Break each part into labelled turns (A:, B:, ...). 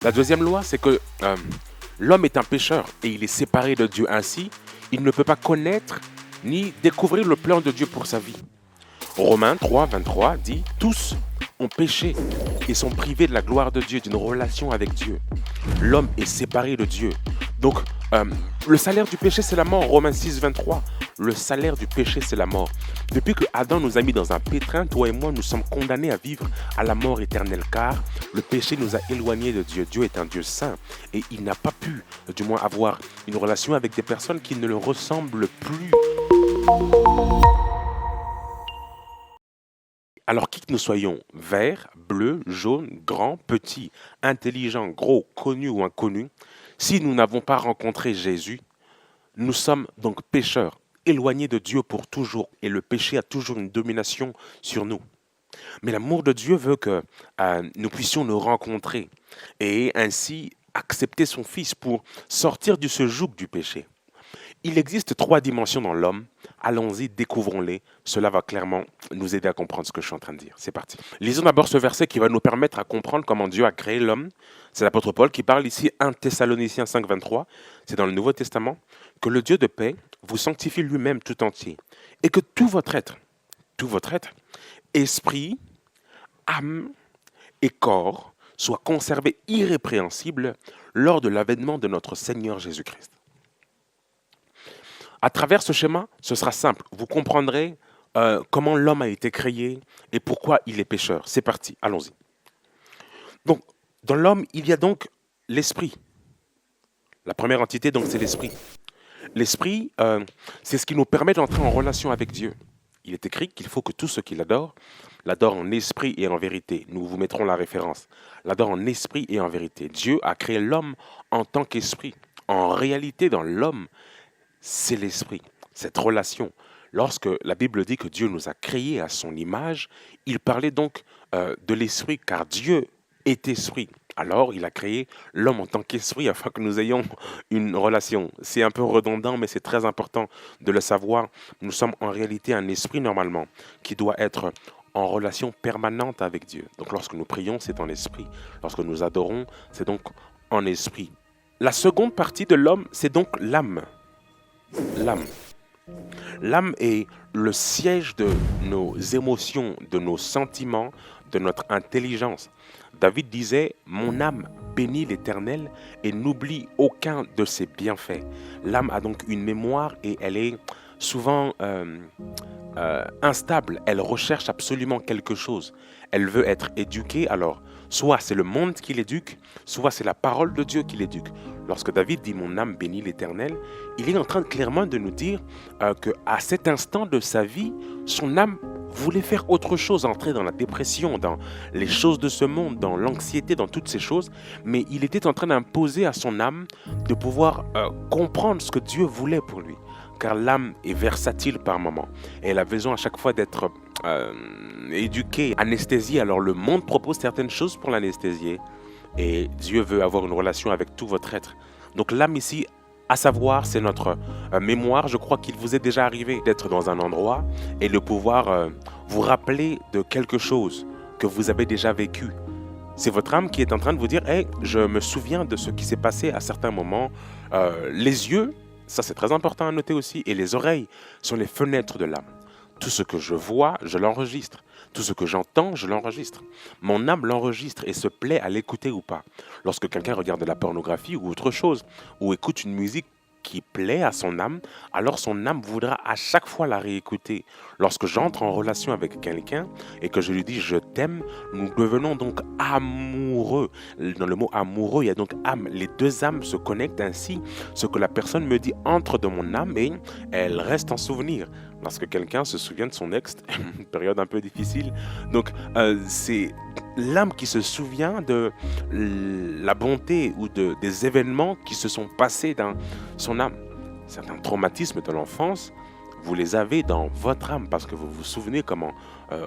A: La deuxième loi, c'est que l'homme est un pécheur et il est séparé de Dieu. Ainsi, il ne peut pas connaître ni découvrir le plan de Dieu pour sa vie. Romains 3, 23 dit « Tous ont péché et sont privés de la gloire de Dieu, d'une relation avec Dieu. » L'homme est séparé de Dieu. Donc, le salaire du péché, c'est la mort. Romains 6, 23. Le salaire du péché, c'est la mort. Depuis que Adam nous a mis dans un pétrin, toi et moi, nous sommes condamnés à vivre à la mort éternelle, car le péché nous a éloignés de Dieu. Dieu est un Dieu saint et il n'a pas pu, du moins, avoir une relation avec des personnes qui ne le ressemblent plus. Alors, qui que nous soyons, vert, bleu, jaune, grand, petit, intelligent, gros, connu ou inconnu, si nous n'avons pas rencontré Jésus, nous sommes donc pécheurs, éloignés de Dieu pour toujours, et le péché a toujours une domination sur nous. Mais l'amour de Dieu veut que nous puissions nous rencontrer et ainsi accepter son Fils pour sortir de ce joug du péché. Il existe 3 dimensions dans l'homme. Allons-y, découvrons-les. Cela va clairement nous aider à comprendre ce que je suis en train de dire. C'est parti. Lisons d'abord ce verset qui va nous permettre à comprendre comment Dieu a créé l'homme. C'est l'apôtre Paul qui parle ici, 1 Thessaloniciens 5, 23. C'est dans le Nouveau Testament. Que le Dieu de paix vous sanctifie lui-même tout entier. Et que tout votre être, esprit, âme et corps, soit conservé irrépréhensible lors de l'avènement de notre Seigneur Jésus-Christ. À travers ce schéma, ce sera simple. Vous comprendrez comment l'homme a été créé et pourquoi il est pécheur. C'est parti, allons-y. Donc, dans l'homme, il y a donc l'esprit. La première entité, donc, c'est l'esprit. L'esprit, c'est ce qui nous permet d'entrer en relation avec Dieu. Il est écrit qu'il faut que tous ceux qui l'adorent en esprit et en vérité. Nous vous mettrons la référence. L'adorent en esprit et en vérité. Dieu a créé l'homme en tant qu'esprit. En réalité, dans l'homme, c'est l'esprit, cette relation. Lorsque la Bible dit que Dieu nous a créés à son image, il parlait donc de l'esprit, car Dieu est esprit. Alors, il a créé l'homme en tant qu'esprit afin que nous ayons une relation. C'est un peu redondant, mais c'est très important de le savoir. Nous sommes en réalité un esprit normalement qui doit être en relation permanente avec Dieu. Donc, lorsque nous prions, c'est en esprit. Lorsque nous adorons, c'est donc en esprit. La seconde partie de l'homme, c'est donc l'âme. L'âme. L'âme est le siège de nos émotions, de nos sentiments, de notre intelligence. David disait « Mon âme bénit l'Éternel et n'oublie aucun de ses bienfaits ». L'âme a donc une mémoire et elle est souvent instable. Elle recherche absolument quelque chose. Elle veut être éduquée. Alors, soit c'est le monde qui l'éduque, soit c'est la parole de Dieu qui l'éduque. Lorsque David dit « Mon âme bénit l'Éternel », il est en train clairement de nous dire qu'à cet instant de sa vie, son âme voulait faire autre chose, entrer dans la dépression, dans les choses de ce monde, dans l'anxiété, dans toutes ces choses. Mais il était en train d'imposer à son âme de pouvoir comprendre ce que Dieu voulait pour lui. Car l'âme est versatile par moment. Et elle a besoin à chaque fois d'être éduquée, anesthésiée. Alors le monde propose certaines choses pour l'anesthésier. Et Dieu veut avoir une relation avec tout votre être. Donc l'âme ici, à savoir, c'est notre mémoire. Je crois qu'il vous est déjà arrivé d'être dans un endroit et de pouvoir vous rappeler de quelque chose que vous avez déjà vécu. C'est votre âme qui est en train de vous dire hey, « je me souviens de ce qui s'est passé à certains moments. » Les yeux, ça c'est très important à noter aussi, et les oreilles sont les fenêtres de l'âme. Tout ce que je vois, je l'enregistre. Tout ce que j'entends, je l'enregistre. Mon âme l'enregistre et se plaît à l'écouter ou pas. Lorsque quelqu'un regarde de la pornographie ou autre chose, ou écoute une musique qui plaît à son âme, alors son âme voudra à chaque fois la réécouter. Lorsque j'entre en relation avec quelqu'un et que je lui dis « je t'aime », nous devenons donc amoureux. Dans le mot amoureux, il y a donc âme. Les deux âmes se connectent ainsi. Ce que la personne me dit entre dans mon âme et elle reste en souvenir. Lorsque quelqu'un se souvient de son ex, une période un peu difficile, donc c'est l'âme qui se souvient de la bonté ou des événements qui se sont passés dans son âme. Certains traumatismes de l'enfance vous les avez dans votre âme parce que vous vous souvenez comment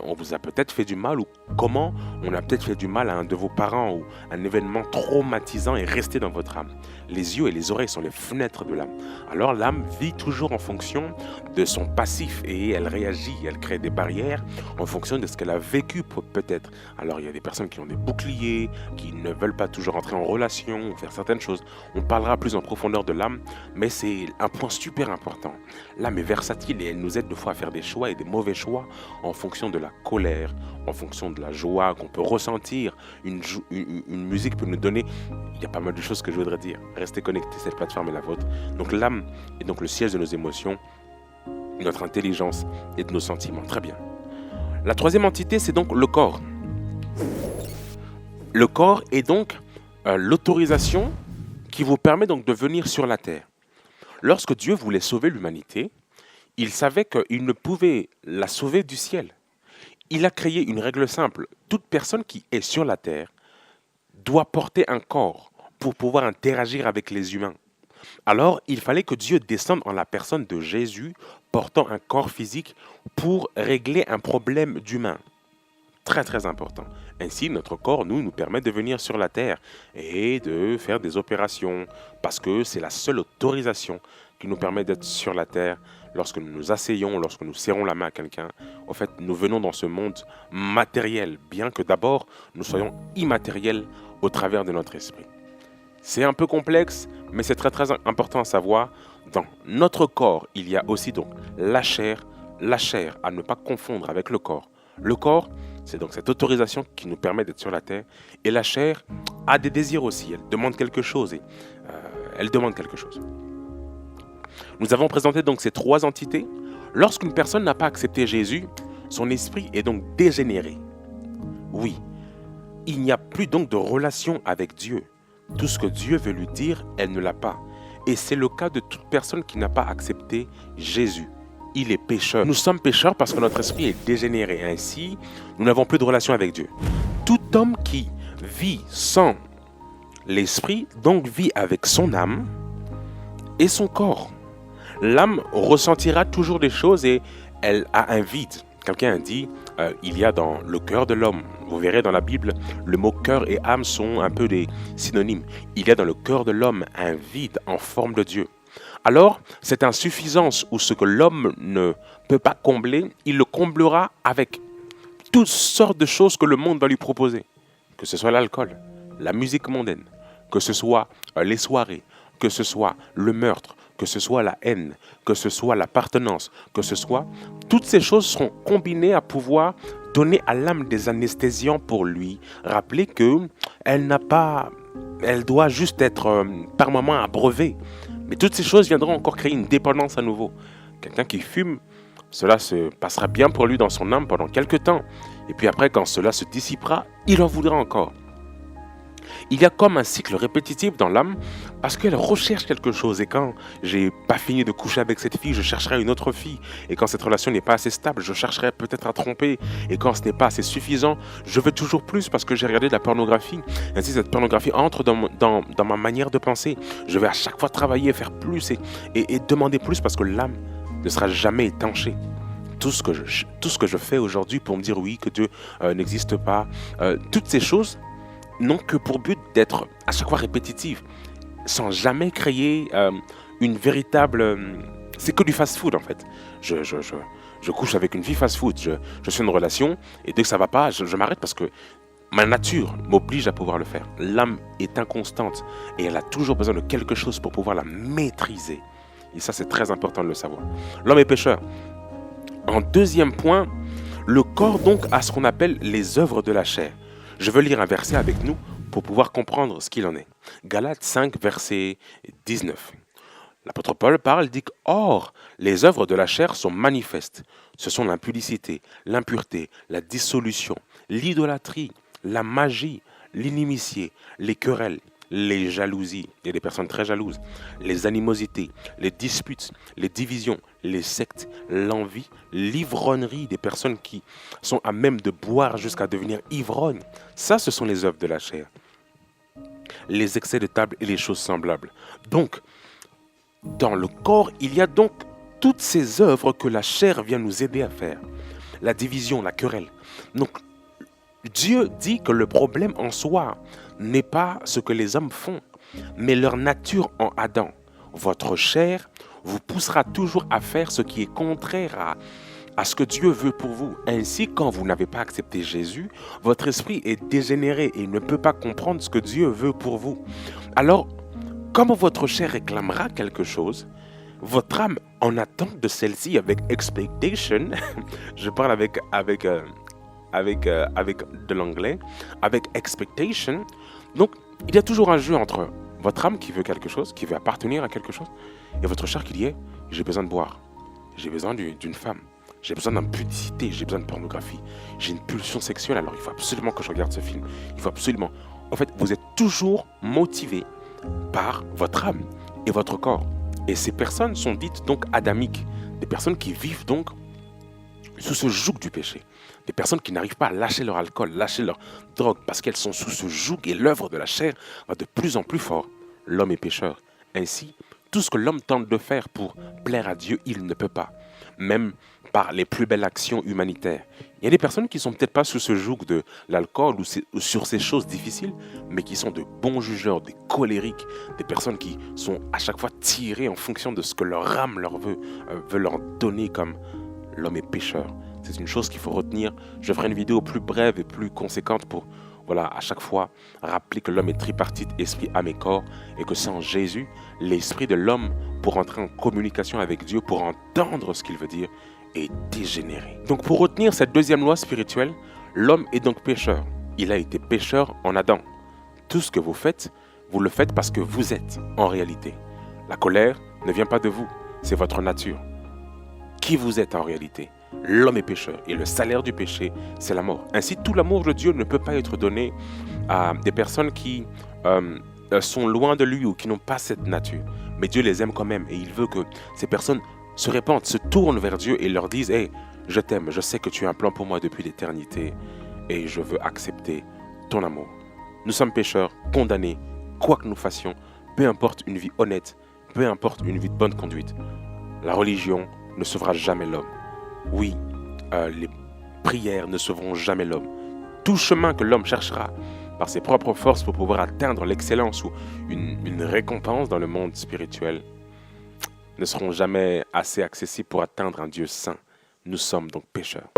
A: on vous a peut-être fait du mal ou comment on a peut-être fait du mal à un de vos parents ou un événement traumatisant est resté dans votre âme. Les yeux et les oreilles sont les fenêtres de l'âme. Alors l'âme vit toujours en fonction de son passif et elle réagit, elle crée des barrières en fonction de ce qu'elle a vécu peut-être. Alors il y a des personnes qui ont des boucliers, qui ne veulent pas toujours entrer en relation ou faire certaines choses. On parlera plus en profondeur de l'âme, mais c'est un point super important. L'âme est versatile et elle nous aide des fois à faire des choix et des mauvais choix en fonction de la colère, en fonction de la joie qu'on peut ressentir. Une musique peut nous donner... Il y a pas mal de choses que je voudrais dire. Restez connectés, cette plateforme est la vôtre. Donc l'âme est donc le siège de nos émotions, de notre intelligence et de nos sentiments. Très bien. La troisième entité, c'est donc le corps. Le corps est donc l'autorisation qui vous permet donc de venir sur la terre. Lorsque Dieu voulait sauver l'humanité, il savait qu'il ne pouvait la sauver du ciel. Il a créé une règle simple. Toute personne qui est sur la terre doit porter un corps pour pouvoir interagir avec les humains. Alors, il fallait que Dieu descende en la personne de Jésus, portant un corps physique pour régler un problème d'humain. Très très important. Ainsi, notre corps nous permet de venir sur la terre et de faire des opérations parce que c'est la seule autorisation qui nous permet d'être sur la terre. Lorsque nous nous asseyons, lorsque nous serrons la main à quelqu'un, en fait, nous venons dans ce monde matériel, bien que d'abord nous soyons immatériels au travers de notre esprit. C'est un peu complexe, mais c'est très très important à savoir. Dans notre corps, il y a aussi donc la chair à ne pas confondre avec le corps. Le corps, c'est donc cette autorisation qui nous permet d'être sur la terre. Et la chair a des désirs aussi. Elle demande quelque chose. Nous avons présenté donc ces trois entités. Lorsqu'une personne n'a pas accepté Jésus, son esprit est donc dégénéré. Oui, il n'y a plus donc de relation avec Dieu. Tout ce que Dieu veut lui dire, elle ne l'a pas. Et c'est le cas de toute personne qui n'a pas accepté Jésus. Il est pécheur. Nous sommes pécheurs parce que notre esprit est dégénéré. Ainsi, nous n'avons plus de relation avec Dieu. Tout homme qui vit sans l'esprit, donc vit avec son âme et son corps. L'âme ressentira toujours des choses et elle a un vide. Quelqu'un a dit, il y a dans le cœur de l'homme, vous verrez dans la Bible, le mot cœur et âme sont un peu des synonymes. Il y a dans le cœur de l'homme un vide en forme de Dieu. Alors, cette insuffisance ou ce que l'homme ne peut pas combler, il le comblera avec toutes sortes de choses que le monde va lui proposer. Que ce soit l'alcool, la musique mondaine, que ce soit les soirées, que ce soit le meurtre, que ce soit la haine, que ce soit l'appartenance, que ce soit... Toutes ces choses seront combinées à pouvoir donner à l'âme des anesthésiants pour lui rappeler qu'elle n'a pas... Elle doit juste être par moment abreuvée. Mais toutes ces choses viendront encore créer une dépendance à nouveau. Quelqu'un qui fume, cela se passera bien pour lui dans son âme pendant quelques temps. Et puis après, quand cela se dissipera, il en voudra encore. Il y a comme un cycle répétitif dans l'âme parce qu'elle recherche quelque chose. Et quand j'ai pas fini de coucher avec cette fille, je chercherai une autre fille. Et quand cette relation n'est pas assez stable, je chercherai peut-être à tromper. Et quand ce n'est pas assez suffisant, je veux toujours plus parce que j'ai regardé de la pornographie. Ainsi, cette pornographie entre dans ma manière de penser. Je vais à chaque fois travailler, faire plus et demander plus parce que l'âme ne sera jamais étanchée. Tout ce que je fais aujourd'hui pour me dire oui, que Dieu n'existe pas, toutes ces choses n'ont que pour but d'être à chaque fois répétitives, sans jamais créer une véritable... c'est que du fast-food en fait. Je couche avec une fille fast-food, je suis en relation, et dès que ça va pas, je m'arrête parce que ma nature m'oblige à pouvoir le faire. L'âme est inconstante et elle a toujours besoin de quelque chose pour pouvoir la maîtriser. Et ça, c'est très important de le savoir. L'homme est pécheur. En deuxième point, le corps donc a ce qu'on appelle les œuvres de la chair. Je veux lire un verset avec nous pour pouvoir comprendre ce qu'il en est. Galates 5, verset 19. L'apôtre Paul parle, dit « Or, les œuvres de la chair sont manifestes. Ce sont l'impudicité, l'impureté, la dissolution, l'idolâtrie, la magie, l'inimitié, les querelles, les jalousies, il y a des personnes très jalouses, les animosités, les disputes, les divisions, les sectes, l'envie, l'ivrognerie, des personnes qui sont à même de boire jusqu'à devenir ivrognes. Ça, ce sont les œuvres de la chair. Les excès de table et les choses semblables. Donc, dans le corps, il y a donc toutes ces œuvres que la chair vient nous aider à faire. La division, la querelle. Donc, Dieu dit que le problème en soi n'est pas ce que les hommes font, mais leur nature en Adam. Votre chair vous poussera toujours à faire ce qui est contraire à ce que Dieu veut pour vous. Ainsi, quand vous n'avez pas accepté Jésus, votre esprit est dégénéré et ne peut pas comprendre ce que Dieu veut pour vous. Alors, comme votre chair réclamera quelque chose, votre âme en attend de celle-ci avec expectation. Je parle avec de l'anglais, avec expectation. Donc, il y a toujours un jeu entre votre âme qui veut quelque chose, qui veut appartenir à quelque chose, et votre chair qui dit hey, j'ai besoin de boire, j'ai besoin d'une femme, j'ai besoin d'impudicité, j'ai besoin de pornographie, j'ai une pulsion sexuelle, alors il faut absolument que je regarde ce film. Il faut absolument. En fait, vous êtes toujours motivé par votre âme et votre corps. Et ces personnes sont dites donc adamiques, des personnes qui vivent donc sous ce joug du péché. Des personnes qui n'arrivent pas à lâcher leur alcool, lâcher leur drogue, parce qu'elles sont sous ce joug et l'œuvre de la chair va de plus en plus fort. L'homme est pécheur. Ainsi, tout ce que l'homme tente de faire pour plaire à Dieu, il ne peut pas. Même par les plus belles actions humanitaires. Il y a des personnes qui ne sont peut-être pas sous ce joug de l'alcool ou sur ces choses difficiles, mais qui sont de bons jugeurs, des colériques, des personnes qui sont à chaque fois tirées en fonction de ce que leur âme veut leur donner comme l'homme est pécheur. C'est une chose qu'il faut retenir. Je ferai une vidéo plus brève et plus conséquente pour, à chaque fois, rappeler que l'homme est tripartite, esprit, âme et corps, et que sans Jésus, l'esprit de l'homme, pour entrer en communication avec Dieu, pour entendre ce qu'il veut dire, est dégénéré. Donc pour retenir cette deuxième loi spirituelle, l'homme est donc pécheur. Il a été pécheur en Adam. Tout ce que vous le faites parce que vous êtes en réalité. La colère ne vient pas de vous, c'est votre nature. Qui vous êtes en réalité? L'homme est pécheur et le salaire du péché, c'est la mort. Ainsi, tout l'amour de Dieu ne peut pas être donné à des personnes qui sont loin de lui ou qui n'ont pas cette nature. Mais Dieu les aime quand même et il veut que ces personnes se répandent, se tournent vers Dieu et leur disent « Hey, je t'aime, je sais que tu as un plan pour moi depuis l'éternité et je veux accepter ton amour. » Nous sommes pécheurs, condamnés, quoi que nous fassions, peu importe une vie honnête, peu importe une vie de bonne conduite. La religion ne sauvera jamais l'homme. Oui, les prières ne sauveront jamais l'homme. Tout chemin que l'homme cherchera par ses propres forces pour pouvoir atteindre l'excellence ou une récompense dans le monde spirituel ne seront jamais assez accessibles pour atteindre un Dieu saint. Nous sommes donc pécheurs.